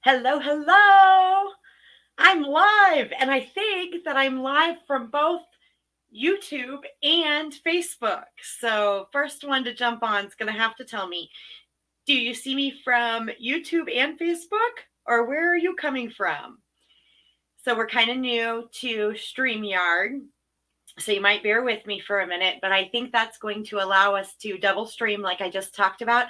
Hello, hello. I'm live, and I think that I'm live from both YouTube and Facebook. So, first one to jump on is going to have to tell me, do you see me from YouTube and Facebook, or where are you coming from? So, we're kind of new to StreamYard, so you might bear with me for a minute, but I think that's going to allow us to double stream like I just talked about.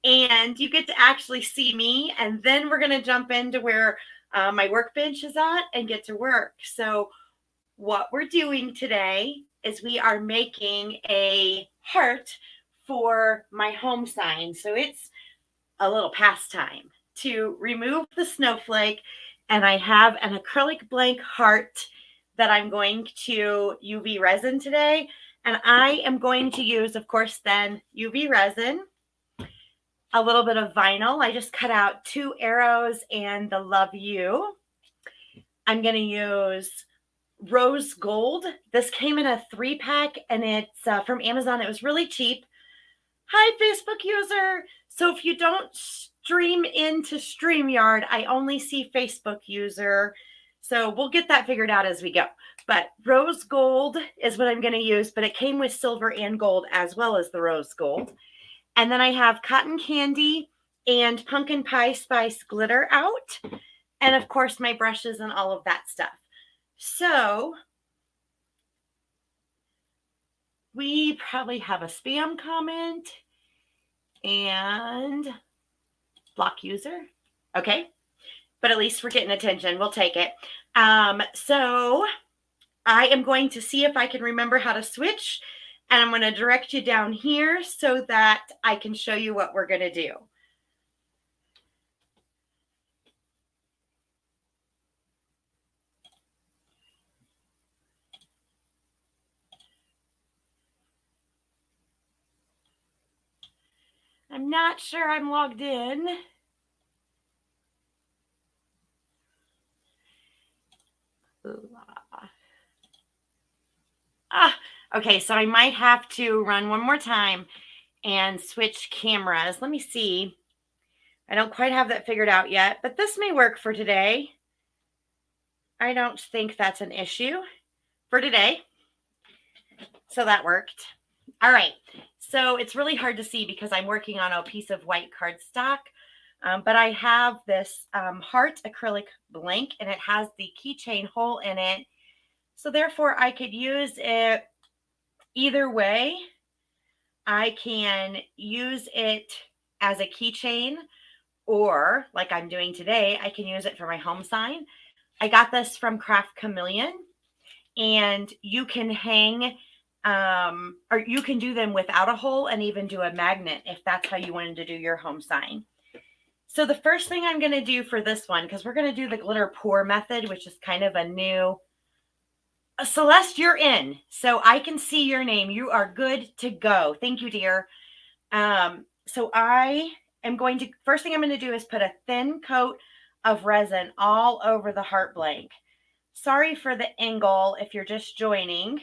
And you get to actually see me, and then we're going to jump into where my workbench is at and get to work. So what we're doing today is we are making a heart for my home sign. So it's a little pastime to remove the snowflake, and I have an acrylic blank heart that I'm going to UV resin today. And I am going to use, of course, then UV resin, a little bit of vinyl. I just cut out 2 arrows and the love you. I'm going to use rose gold. This came in a 3-pack, and it's from Amazon. It was really cheap. Hi, Facebook user. So if you don't stream into StreamYard, I only see Facebook user. So we'll get that figured out as we go. But rose gold is what I'm going to use, but it came with silver and gold as well as the rose gold. And then I have cotton candy and pumpkin pie spice glitter out. And of course, my brushes and all of that stuff. So we probably have a spam comment and block user. Okay. But at least we're getting attention. We'll take it. So I am going to see if I can remember how to switch. And I'm going to direct you down here so that I can show you what we're going to do. I'm not sure I'm logged in. Okay, so I might have to run one more time and switch cameras. Let me see. I don't quite have that figured out yet, but this may work for today. I don't think that's an issue for today. So that worked. All right. So it's really hard to see because I'm working on a piece of white cardstock, but I have this heart acrylic blank, and it has the keychain hole in it. So therefore, I could use it either way. I can use it as a keychain, or like I'm doing today, I can use it for my home sign. I got this from Craft Chameleon, and you can hang, or you can do them without a hole and even do a magnet if that's how you wanted to do your home sign. So the first thing I'm going to do for this one, because we're going to do the glitter pour method, which is kind of a new, Celeste, you're in. So I can see your name. You are good to go. Thank you, dear. So I am going to, first thing I'm going to do is put a thin coat of resin all over the heart blank. Sorry for the angle if you're just joining.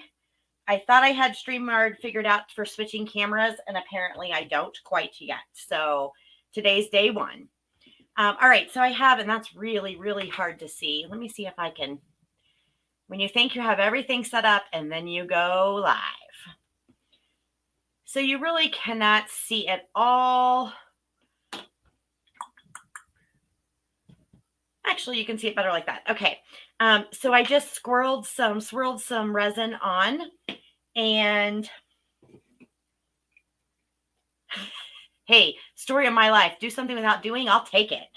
I thought I had StreamYard figured out for switching cameras, and apparently I don't quite yet. So today's day one. All right, so I have, and that's really, really hard to see. Let me see if I can, when you think you have everything set up and then you go live. So you really cannot see it all. Actually, you can see it better like that. Okay. So I just swirled some resin on, and hey, story of my life, do something without doing, I'll take it.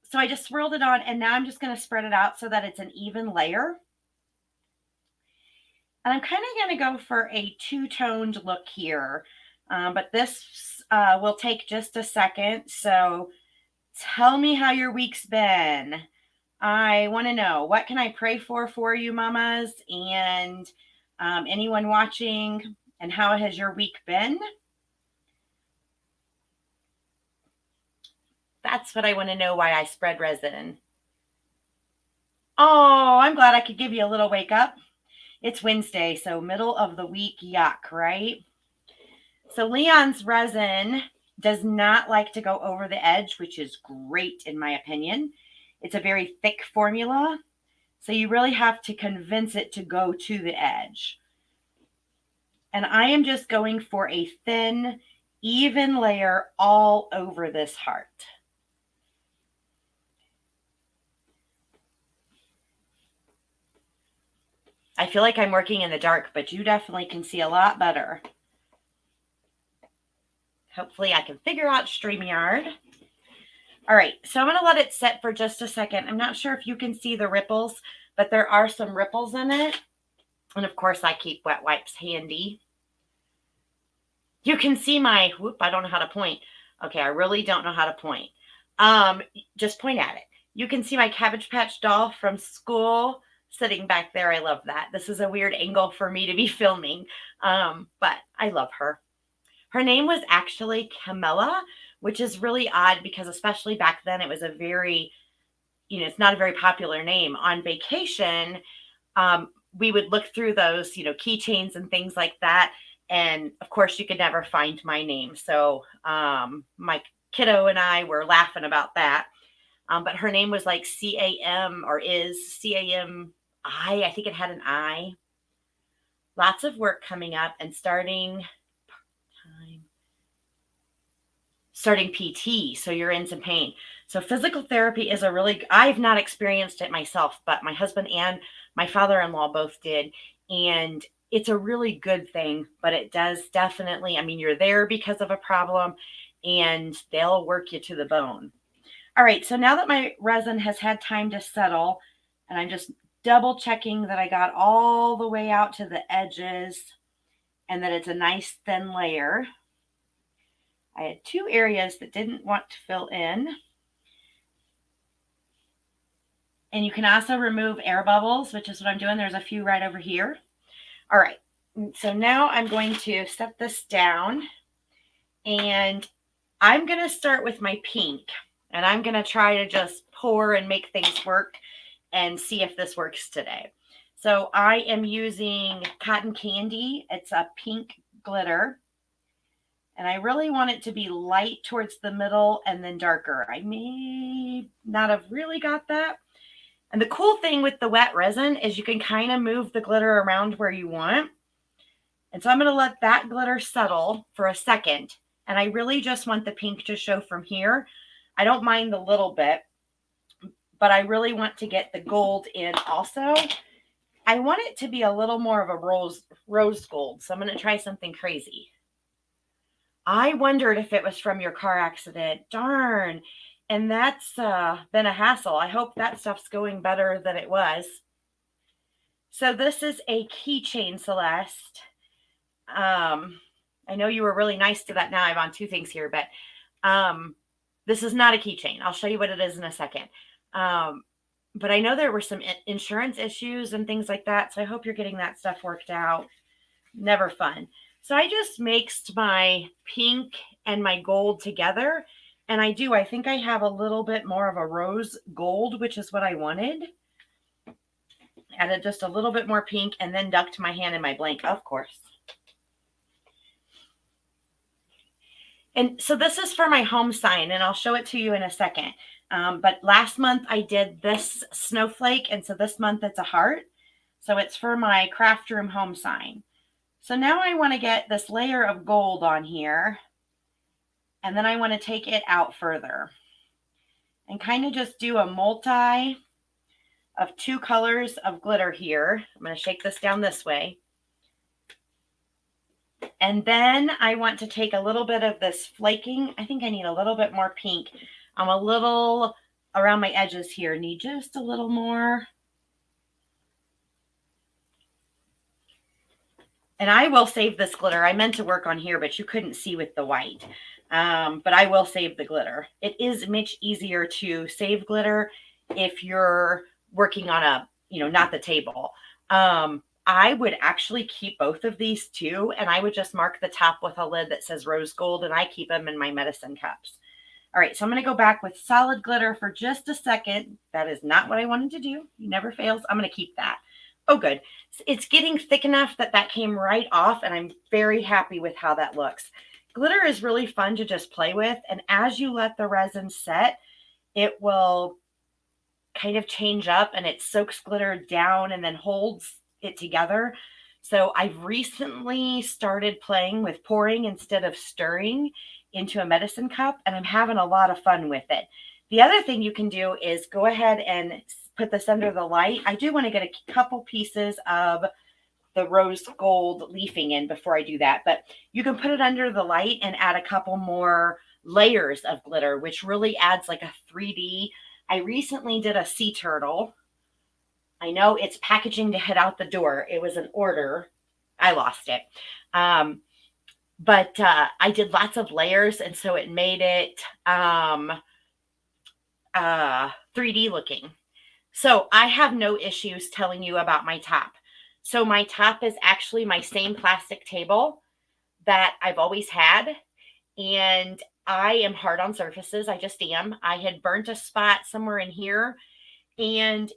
So I just swirled it on, and now I'm just going to spread it out so that it's an even layer. And I'm kind of going to go for a 2-toned look here, but this will take just a second. So tell me how your week's been. I want to know, what can I pray for you, mamas, and anyone watching, and how has your week been? That's what I want to know, why I spread resin. Oh, I'm glad I could give you a little wake up. It's Wednesday, so middle of the week yuck, right? So Leon's resin does not like to go over the edge, which is great in my opinion. It's a very thick formula, so you really have to convince it to go to the edge. And I am just going for a thin, even layer all over this heart. I feel like I'm working in the dark, but you definitely can see a lot better. Hopefully I can figure out StreamYard. All right, so I'm going to let it set for just a second. I'm not sure if you can see the ripples, but there are some ripples in it. And of course, I keep wet wipes handy. You can see my, whoop, I don't know how to point. Okay, I really don't know how to point. Just point at it. You can see my Cabbage Patch doll from school sitting back there. I love that. This is a weird angle for me to be filming, but I love her. Her name was actually Kamela, which is really odd because especially back then it was a very, it's not a very popular name. On vacation, we would look through those, keychains and things like that. And of course, you could never find my name. So my kiddo and I were laughing about that. But her name was like C-A-M or is C-A-M-I. I think it had an I. Lots of work coming up and starting PT. So you're in some pain. So physical therapy is I've not experienced it myself, but my husband and my father-in-law both did. And it's a really good thing, but it does definitely, you're there because of a problem and they'll work you to the bone. All right, so now that my resin has had time to settle, and I'm just double checking that I got all the way out to the edges and that it's a nice thin layer. I had two areas that didn't want to fill in. And you can also remove air bubbles, which is what I'm doing. There's a few right over here. All right, so now I'm going to set this down and I'm going to start with my pink and I'm going to try to just pour and make things work and see if this works today. So I am using cotton candy. It's a pink glitter. And I really want it to be light towards the middle and then darker. I may not have really got that. And the cool thing with the wet resin is you can kind of move the glitter around where you want. And so I'm going to let that glitter settle for a second. And I really just want the pink to show from here. I don't mind the little bit, but I really want to get the gold in also. I want it to be a little more of a rose gold. So I'm going to try something crazy. I wondered if it was from your car accident. Darn. And that's been a hassle. I hope that stuff's going better than it was. So this is a keychain, Celeste. I know you were really nice to that. Now I have on two things here, but this is not a keychain. I'll show you what it is in a second. But I know there were some insurance issues and things like that. So I hope you're getting that stuff worked out. Never fun. So I just mixed my pink and my gold together. And I think I have a little bit more of a rose gold, which is what I wanted. Added just a little bit more pink and then ducked my hand in my blank, of course. And so this is for my home sign, and I'll show it to you in a second. But last month I did this snowflake, and so this month it's a heart. So it's for my craft room home sign. So now I want to get this layer of gold on here. And then I want to take it out further and kind of just do a multi of two colors of glitter here. I'm going to shake this down this way. And then I want to take a little bit of this flaking. I think I need a little bit more pink. I'm a little around my edges here. Need just a little more. And I will save this glitter. I meant to work on here, but you couldn't see with the white. But I will save the glitter. It is much easier to save glitter if you're working on a, not the table. I would actually keep both of these too. And I would just mark the top with a lid that says rose gold. And I keep them in my medicine cups. All right. So I'm going to go back with solid glitter for just a second. That is not what I wanted to do. It never fails. I'm going to keep that. Oh, good. It's getting thick enough that came right off. And I'm very happy with how that looks. glitter is really fun to just play with. And as you let the resin set, it will kind of change up and it soaks glitter down and then holds it together. So I've recently started playing with pouring instead of stirring into a medicine cup, and I'm having a lot of fun with it. The other thing you can do is go ahead and put this under the light. I do want to get a couple pieces of the rose gold leafing in before I do that, but you can put it under the light and add a couple more layers of glitter, which really adds like a 3D. I recently did a sea turtle. I know it's packaging to head out the door. It was an order. I lost it. But I did lots of layers, and so it made it 3D looking. So I have no issues telling you about my top. So my top is actually my same plastic table that I've always had. And I am hard on surfaces. I just am. I had burnt a spot somewhere in here and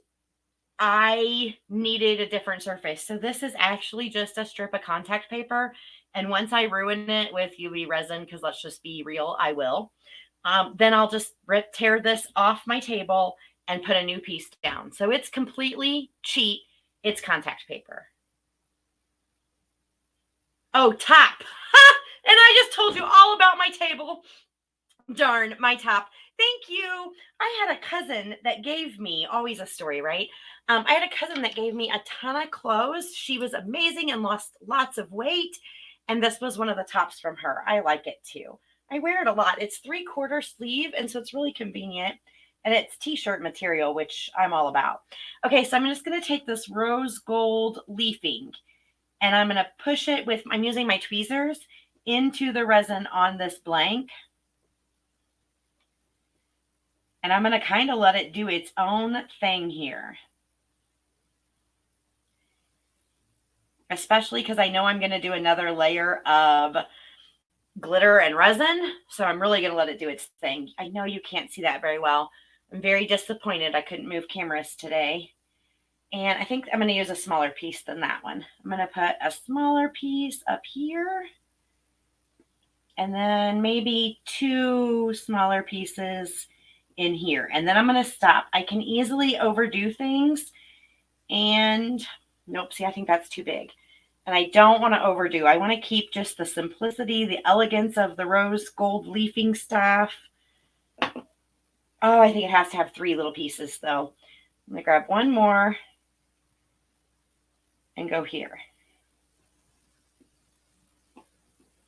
I needed a different surface. So this is actually just a strip of contact paper. And once I ruin it with UV resin, because let's just be real, I will, then I'll just tear this off my table and put a new piece down. So it's completely cheap. It's contact paper. Oh, top. And I just told you all about my table. Darn, my top. Thank you. I had a cousin that gave me, always a story, right? I had a cousin that gave me a ton of clothes. She was amazing and lost lots of weight. And this was one of the tops from her. I like it too. I wear it a lot. It's 3/4 sleeve, and so it's really convenient. And it's t-shirt material, which I'm all about. Okay, so I'm just going to take this rose gold leafing, and I'm going to push it with, I'm using my tweezers, into the resin on this blank. And I'm going to kind of let it do its own thing here. Especially because I know I'm going to do another layer of glitter and resin. So I'm really going to let it do its thing. I know you can't see that very well. I'm very disappointed I couldn't move cameras today. And I think I'm going to use a smaller piece than that one. I'm going to put a smaller piece up here. And then maybe 2 smaller pieces in here. And then I'm going to stop. I can easily overdo things. And nope, see, I think that's too big. And I don't want to overdo. I want to keep just the simplicity, the elegance of the rose gold leafing stuff. Oh, I think it has to have 3 little pieces though. I'm going to grab one more and go here.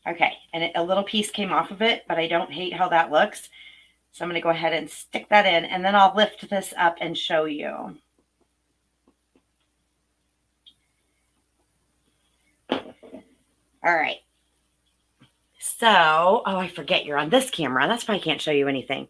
Okay, and a little piece came off of it, but I don't hate how that looks. So I'm going to go ahead and stick that in, and then I'll lift this up and show you. All right. So, oh, I forget you're on this camera. That's why I can't show you anything.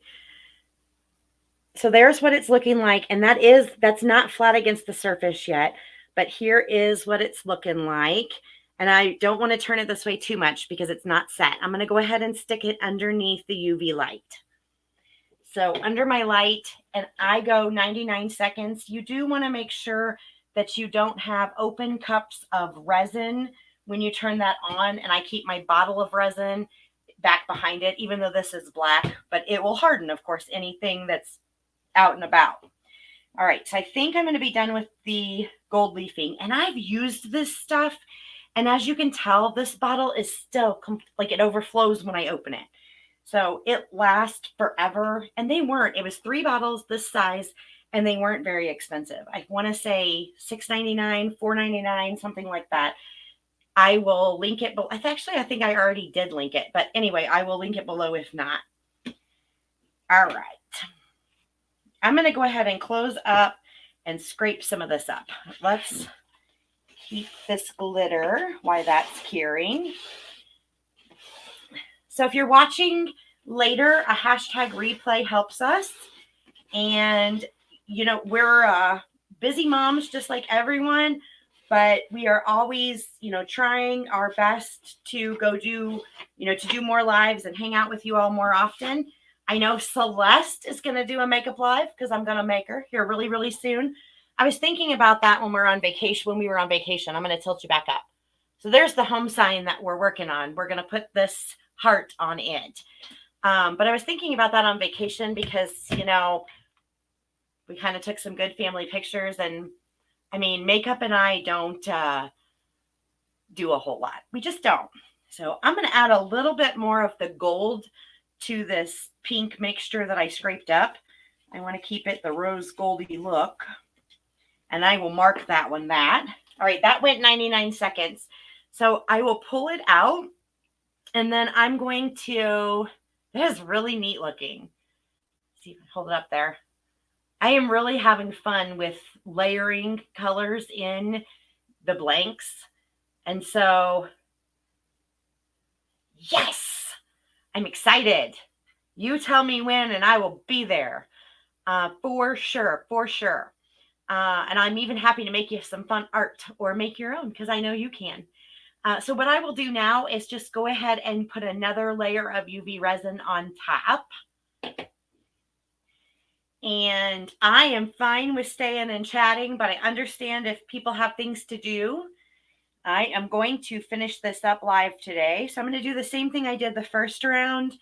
So there's what it's looking like. And that's not flat against the surface yet, but here is what it's looking like. And I don't want to turn it this way too much because it's not set. I'm going to go ahead and stick it underneath the UV light. So under my light, and I go 99 seconds. You do want to make sure that you don't have open cups of resin when you turn that on. And I keep my bottle of resin back behind it, even though this is black, but it will harden, of course, anything that's out and about. All right, so I think I'm going to be done with the gold leafing, and I've used this stuff, and as you can tell, this bottle is still like it overflows when I open it. So it lasts forever, and it was 3 bottles this size, and they weren't very expensive. I want to say $6.99, $4.99, something like that. I will link it, but actually I think I already did link it, but anyway, I will link it below if not. All right. I'm going to go ahead and close up and scrape some of this up. Let's keep this glitter while that's curing. So if you're watching later, a hashtag replay helps us. And, you know, we're busy moms just like everyone, but we are always, you know, trying our best to go do, you know, to do more lives and hang out with you all more often. I know Celeste is going to do a makeup live because I'm going to make her here really, really soon. I was thinking about that when we were on vacation. I'm going to tilt you back up. So there's the home sign that we're working on. We're going to put this heart on it. But I was thinking about that on vacation because, you know, we kind of took some good family pictures, and I mean, makeup and I don't do a whole lot. We just don't. So I'm going to add a little bit more of the gold to this pink mixture that I scraped up. I want to keep it the rose goldy look. And I will mark that one that. All right, that went 99 seconds. So I will pull it out, and then I'm going to, that is really neat looking. Let's see if I can hold it up there. I am really having fun with layering colors in the blanks. And so, yes, I'm excited. You tell me when and I will be there. For sure, for sure. And I'm even happy to make you some fun art or make your own because I know you can. So what I will do now is just go ahead and put another layer of UV resin on top. And I am fine with staying and chatting, but I understand if people have things to do. I am going to finish this up live today. So I'm going to do the same thing I did the first round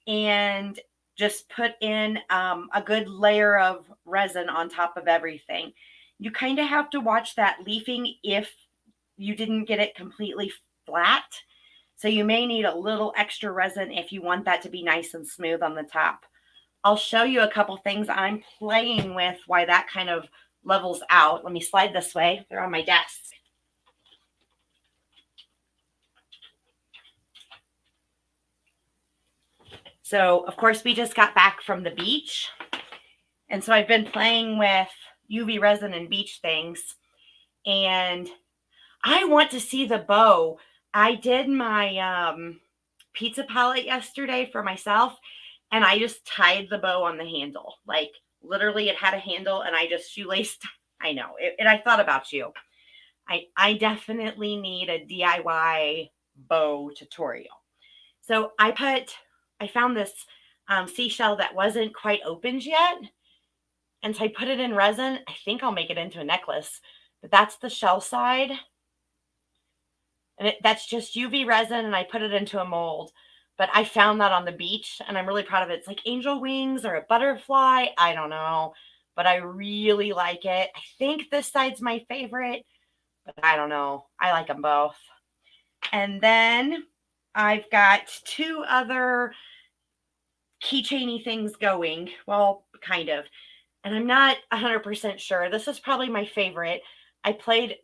and just put in a good layer of resin on top of everything. You kind of have to watch that leafing if you didn't get it completely flat. So you may need a little extra resin if you want that to be nice and smooth on the top. I'll show you a couple things I'm playing with why that kind of levels out. Let me slide this way. They're on my desk. So, of course, we just got back from the beach. And so I've been playing with UV resin and beach things. And I want to see the bow. I did my pizza palette yesterday for myself, and I just tied the bow on the handle. Like, literally, it had a handle, and I just shoelaced. I know. And I thought about you. I definitely need a DIY bow tutorial. So I found this seashell that wasn't quite opened yet. And so I put it in resin. I think I'll make it into a necklace. But that's the shell side. And that's just UV resin, and I put it into a mold. But I found that on the beach, and I'm really proud of it. It's like angel wings or a butterfly. I don't know. But I really like it. I think this side's my favorite. But I don't know. I like them both. And then I've got two other keychainy things going. Well, kind of. And I'm not 100% sure. This is probably my favorite.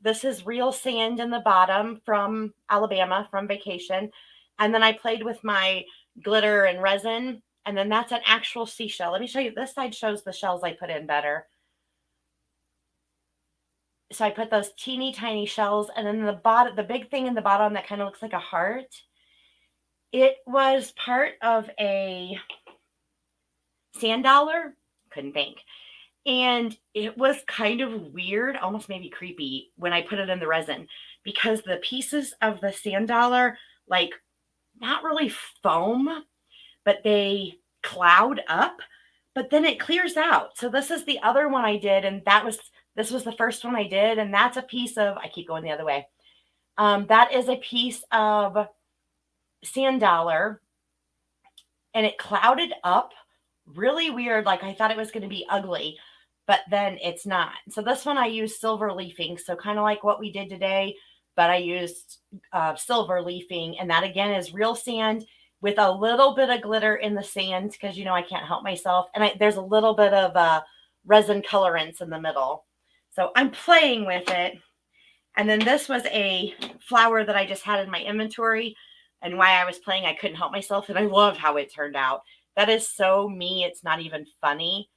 This is real sand in the bottom from Alabama, from vacation. And then I played with my glitter and resin. And then that's an actual seashell. Let me show you. This side shows the shells I put in better. So I put those teeny tiny shells. And then the big thing in the bottom that kind of looks like a heart. It was part of a sand dollar. Couldn't think. And it was kind of weird, almost maybe creepy when I put it in the resin, because the pieces of the sand dollar, like, not really foam, but they cloud up, but then it clears out. So this is the other one I did, and this was the first one I did, and that's a piece of, I keep going the other way. That is a piece of sand dollar, and it clouded up really weird. Like, I thought it was going to be ugly, but then it's not. So this one I used silver leafing. So kind of like what we did today, but I used silver leafing. And that again is real sand with a little bit of glitter in the sand because, you know, I can't help myself. And there's a little bit of resin colorants in the middle. So I'm playing with it. And then this was a flower that I just had in my inventory. And while I was playing, I couldn't help myself. And I love how it turned out. That is so me. It's not even funny,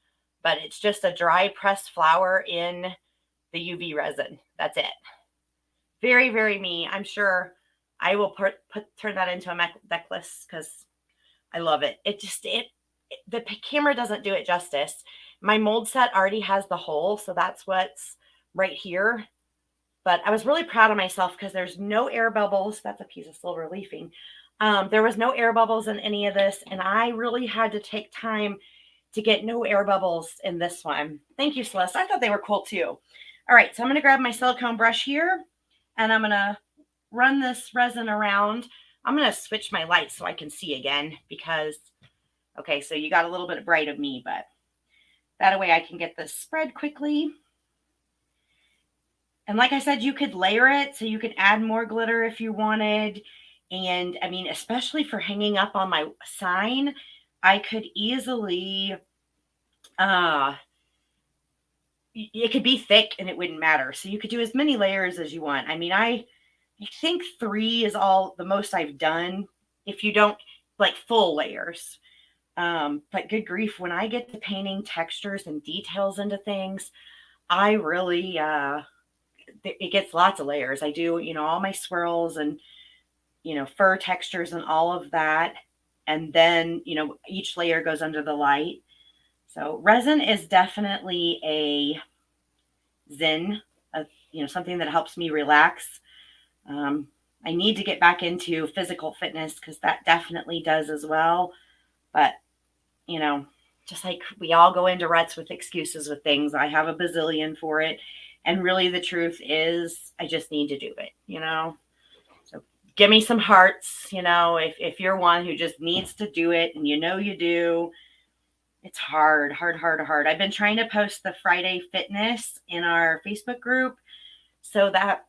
but it's just a dry pressed flower in the UV resin. That's it. Very, very me. I'm sure I will turn that into a necklace because I love it. The camera doesn't do it justice. My mold set already has the hole, so that's what's right here. But I was really proud of myself because there's no air bubbles. That's a piece of silver leafing. There was no air bubbles in any of this, and I really had to take time to get no air bubbles in this one. Thank you, Celeste. I thought they were cool too. All right, so I'm going to grab my silicone brush here, and I'm going to run this resin around. I'm going to switch my light so I can see again because, okay, so you got a little bit bright of me, but that way I can get this spread quickly. And like I said, you could layer it so you could add more glitter if you wanted. And I mean, especially for hanging up on my sign, I could easily, it could be thick and it wouldn't matter. So you could do as many layers as you want. I mean, I think 3 is all the most I've done if you don't like full layers. But good grief, when I get to painting textures and details into things, I really, it gets lots of layers. I do, all my swirls and, fur textures and all of that. And then, each layer goes under the light. So resin is definitely a zen, something that helps me relax. I need to get back into physical fitness because that definitely does as well. But, just like we all go into ruts with excuses with things, I have a bazillion for it. And really the truth is I just need to do it, So give me some hearts, if you're one who just needs to do it and you do. It's hard. I've been trying to post the Friday fitness in our Facebook group so that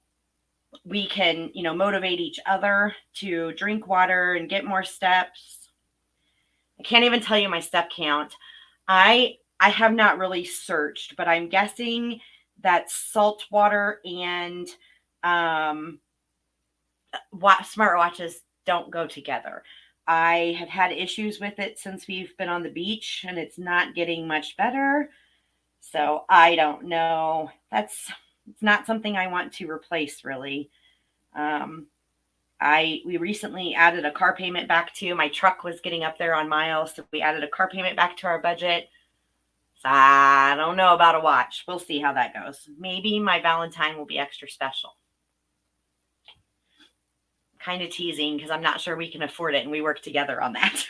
we can, motivate each other to drink water and get more steps. I can't even tell you my step count. I have not really searched, but I'm guessing that salt water and smartwatches don't go together. I have had issues with it since we've been on the beach and it's not getting much better. So I don't know. It's not something I want to replace really. We recently added a car payment back to my truck was getting up there on miles. So we added a car payment back to our budget. So I don't know about a watch. We'll see how that goes. Maybe my Valentine will be extra special. Kind of teasing because I'm not sure we can afford it and we work together on that.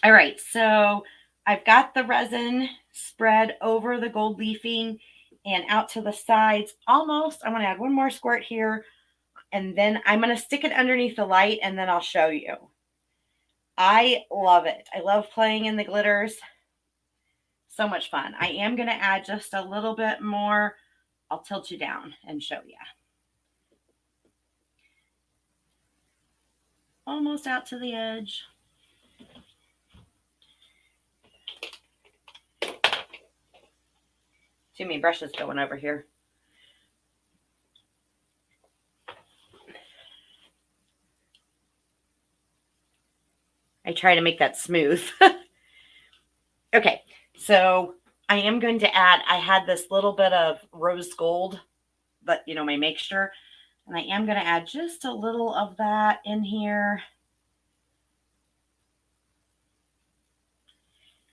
All right, so I've got the resin spread over the gold leafing and out to the sides almost. I'm going to add one more squirt here and then I'm going to stick it underneath the light and then I'll show you. I love it. I love playing in the glitters. So much fun. I am going to add just a little bit more. I'll tilt you down and show you. Almost out to the edge. Too many brushes going over here. I try to make that smooth. Okay, so I am going to add, I had this little bit of rose gold, but my mixture, and I am going to add just a little of that in here.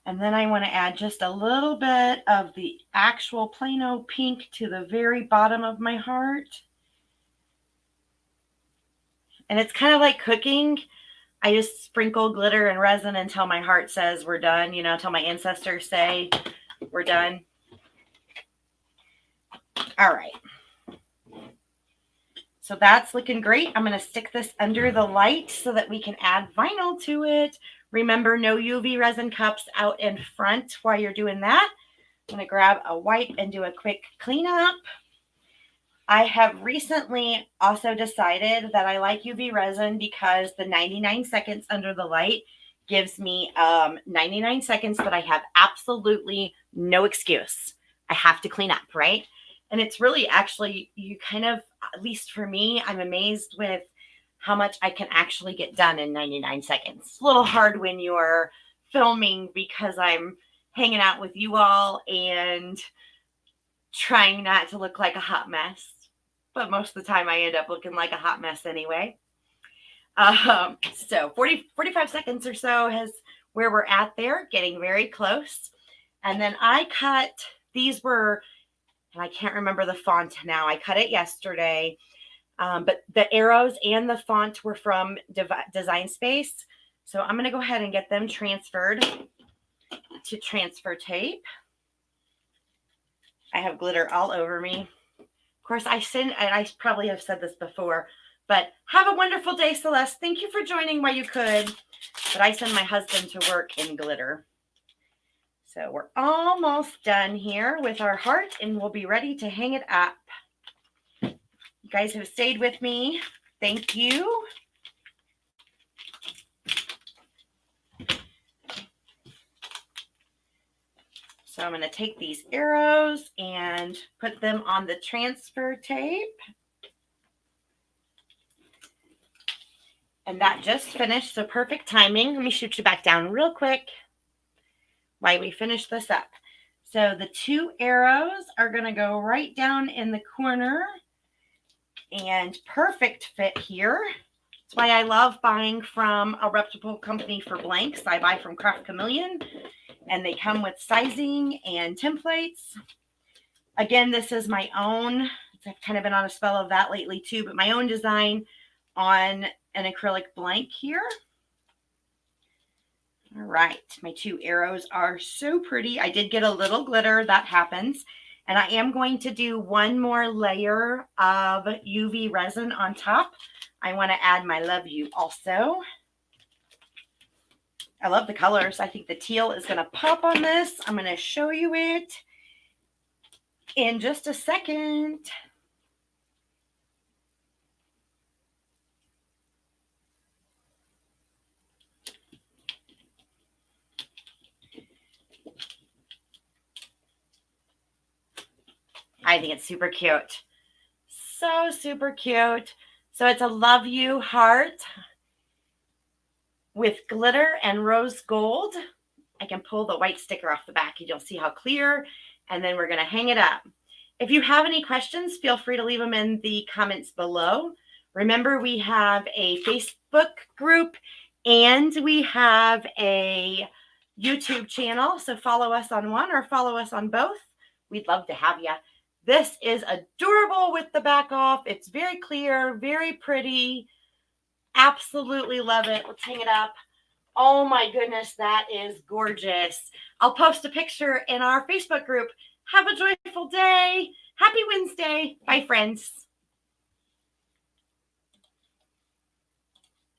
And then I want to add just a little bit of the actual Plano pink to the very bottom of my heart. And it's kind of like cooking. I just sprinkle glitter and resin until my heart says we're done, until my ancestors say we're done. All right. So that's looking great. I'm going to stick this under the light so that we can add vinyl to it. Remember, no UV resin cups out in front while you're doing that. I'm going to grab a wipe and do a quick cleanup. I have recently also decided that I like UV resin because the 99 seconds under the light gives me 99 seconds that I have absolutely no excuse. I have to clean up, right? And it's really actually, you kind of, at least for me, I'm amazed with how much I can actually get done in 99 seconds. It's a little hard when you're filming because I'm hanging out with you all and trying not to look like a hot mess. But most of the time I end up looking like a hot mess anyway. So 45 seconds or so is where we're at there, getting very close. And then I cut, these were, and I can't remember the font now. I cut it yesterday. But the arrows and the font were from Design Space. So I'm going to go ahead and get them transferred to transfer tape. I have glitter all over me. Of course, I probably have said this before. But have a wonderful day, Celeste. Thank you for joining while you could. But I send my husband to work in glitter. So we're almost done here with our heart, and we'll be ready to hang it up. You guys have stayed with me. Thank you. So I'm going to take these arrows and put them on the transfer tape. And that just finished, so perfect timing. Let me shoot you back down real quick while we finish this up. So the 2 arrows are going to go right down in the corner, and perfect fit here. That's why I love buying from a reputable company for blanks. I buy from Craft Chameleon, and they come with sizing and templates. Again, this is my own. I've kind of been on a spell of that lately too, but my own design on an acrylic blank here. All right, my 2 arrows are so pretty. I did get a little glitter, that happens. And I am going to do one more layer of UV resin on top. I want to add my Love You also. I love the colors. I think the teal is going to pop on this. I'm going to show you it in just a second. I think it's super cute. So super cute. So it's a Love You heart with glitter and rose gold. I can pull the white sticker off the back. You'll see how clear. And then we're going to hang it up. If you have any questions, feel free to leave them in the comments below. Remember, we have a Facebook group and we have a YouTube channel. So follow us on one or follow us on both. We'd love to have you. This is adorable with the back off. It's very clear, very pretty. Absolutely love it. Let's hang it up. Oh my goodness, that is gorgeous. I'll post a picture in our Facebook group. Have a joyful day. Happy Wednesday. Bye, friends.